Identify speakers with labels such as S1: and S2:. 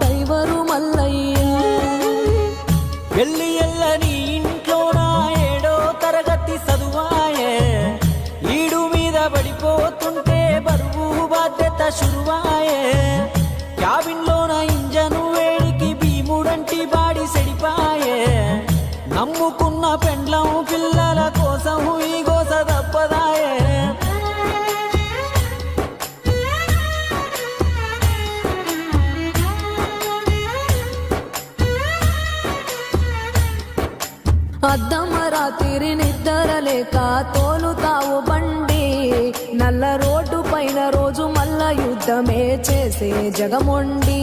S1: Driver Mallayya.
S2: వెళ్ళి ఎల్లని ఇంట్లోన 7వ తరగతి చదువాయే, ఈడు మీద పడిపోతుంటే బరువు బాధ్యత శురువాయే. క్యాబిన్లోన ఇంజను వేడికి భీముడంటి బాడి సెడిపాయే. నమ్ముకున్న పెండ్లం పిల్లల కోసం ఈ గోస తప్పదాయే.
S1: అర్ధమరాత్రి నిద్రలేక తోలుతావు బండి, నల్ల రోడ్డు పైన రోజు మల్ల యుద్ధమే చేసే జగమొండి.